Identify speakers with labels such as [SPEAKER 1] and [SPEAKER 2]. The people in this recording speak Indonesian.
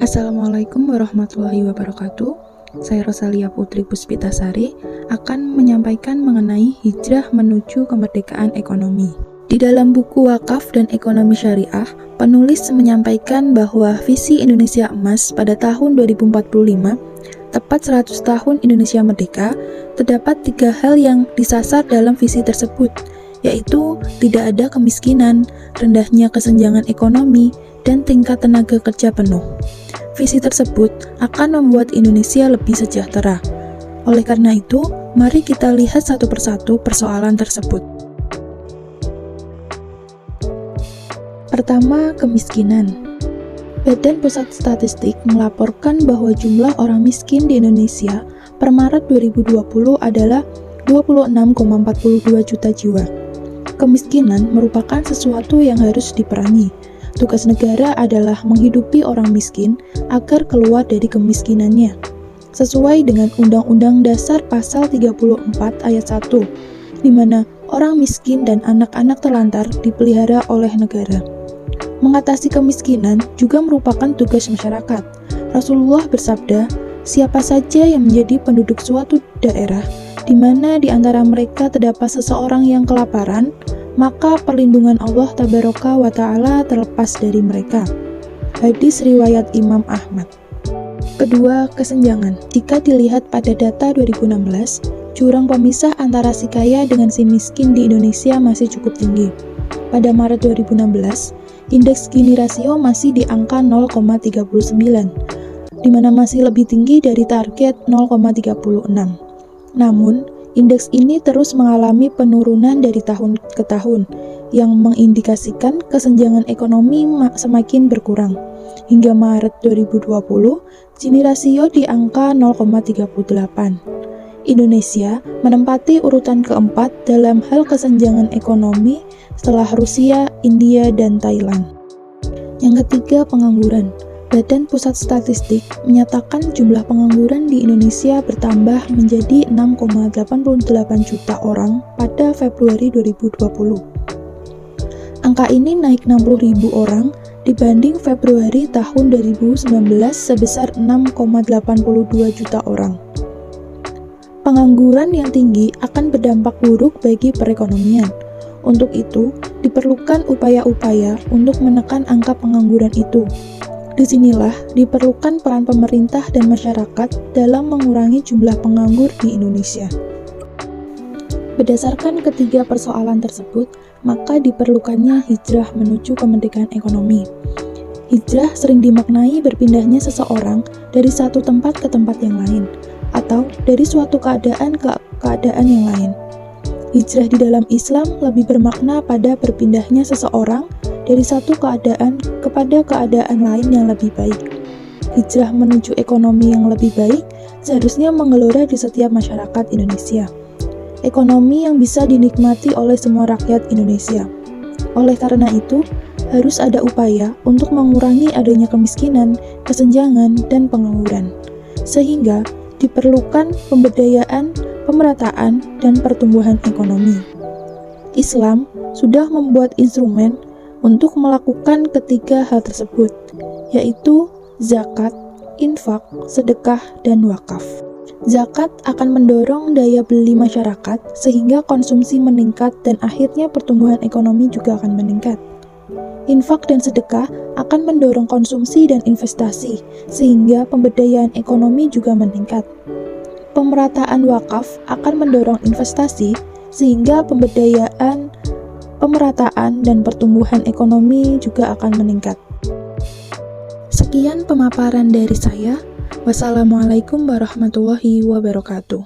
[SPEAKER 1] Assalamualaikum warahmatullahi wabarakatuh. Saya Rosalia Putri Puspitasari akan menyampaikan mengenai hijrah menuju kemerdekaan ekonomi. Di dalam buku Wakaf dan Ekonomi Syariah, penulis menyampaikan bahwa visi Indonesia Emas pada tahun 2045, tepat 100 tahun Indonesia Merdeka, terdapat 3 hal yang disasar dalam visi tersebut, yaitu tidak ada kemiskinan, rendahnya kesenjangan ekonomi, dan tingkat tenaga kerja penuh. Visi tersebut akan membuat Indonesia lebih sejahtera. Oleh karena itu, mari kita lihat satu persatu persoalan tersebut. Pertama, kemiskinan. Badan Pusat Statistik melaporkan bahwa jumlah orang miskin di Indonesia per Maret 2020 adalah 26,42 juta jiwa. Kemiskinan merupakan sesuatu yang harus diperangi. Tugas negara adalah menghidupi orang miskin agar keluar dari kemiskinannya, sesuai dengan Undang-Undang Dasar Pasal 34 Ayat 1, di mana orang miskin dan anak-anak terlantar dipelihara oleh negara. Mengatasi kemiskinan juga merupakan tugas masyarakat. Rasulullah bersabda, siapa saja yang menjadi penduduk suatu daerah, di mana di antara mereka terdapat seseorang yang kelaparan, maka perlindungan Allah Tabaraka wa Ta'ala terlepas dari mereka. Hadis riwayat Imam Ahmad. Kedua, kesenjangan. Jika dilihat pada data 2016, jurang pemisah antara si kaya dengan si miskin di Indonesia masih cukup tinggi. Pada Maret 2016, indeks Gini rasio masih di angka 0,39, di mana masih lebih tinggi dari target 0,36. Namun, indeks ini terus mengalami penurunan dari tahun ke tahun, yang mengindikasikan kesenjangan ekonomi semakin berkurang. Hingga Maret 2020, Gini rasio di angka 0,38. Indonesia menempati urutan keempat dalam hal kesenjangan ekonomi setelah Rusia, India, dan Thailand. Yang ketiga, pengangguran. Badan Pusat Statistik menyatakan jumlah pengangguran di Indonesia bertambah menjadi 6,88 juta orang pada Februari 2020. Angka ini naik 60.000 orang dibanding Februari tahun 2019 sebesar 6,82 juta orang. Pengangguran yang tinggi akan berdampak buruk bagi perekonomian. Untuk itu, diperlukan upaya-upaya untuk menekan angka pengangguran itu. Disinilah diperlukan peran pemerintah dan masyarakat dalam mengurangi jumlah penganggur di Indonesia. Berdasarkan ketiga persoalan tersebut, maka diperlukannya hijrah menuju kemerdekaan ekonomi. Hijrah sering dimaknai berpindahnya seseorang dari satu tempat ke tempat yang lain, atau dari suatu keadaan ke keadaan yang lain. Hijrah di dalam Islam lebih bermakna pada berpindahnya seseorang dari satu keadaan kepada keadaan lain yang lebih baik. Hijrah menuju ekonomi yang lebih baik seharusnya menggelora di setiap masyarakat Indonesia. Ekonomi yang bisa dinikmati oleh semua rakyat Indonesia. Oleh karena itu, harus ada upaya untuk mengurangi adanya kemiskinan, kesenjangan, dan pengangguran. Sehingga diperlukan pemberdayaan, pemerataan, dan pertumbuhan ekonomi. Islam sudah membuat instrumen untuk melakukan ketiga hal tersebut, yaitu zakat, infak, sedekah, dan wakaf. Zakat akan mendorong daya beli masyarakat sehingga konsumsi meningkat dan akhirnya pertumbuhan ekonomi juga akan meningkat. Infak dan sedekah akan mendorong konsumsi dan investasi sehingga pemberdayaan ekonomi juga meningkat. Pemerataan wakaf akan mendorong investasi sehingga pemerataan dan pertumbuhan ekonomi juga akan meningkat. Sekian pemaparan dari saya. Wassalamualaikum warahmatullahi wabarakatuh.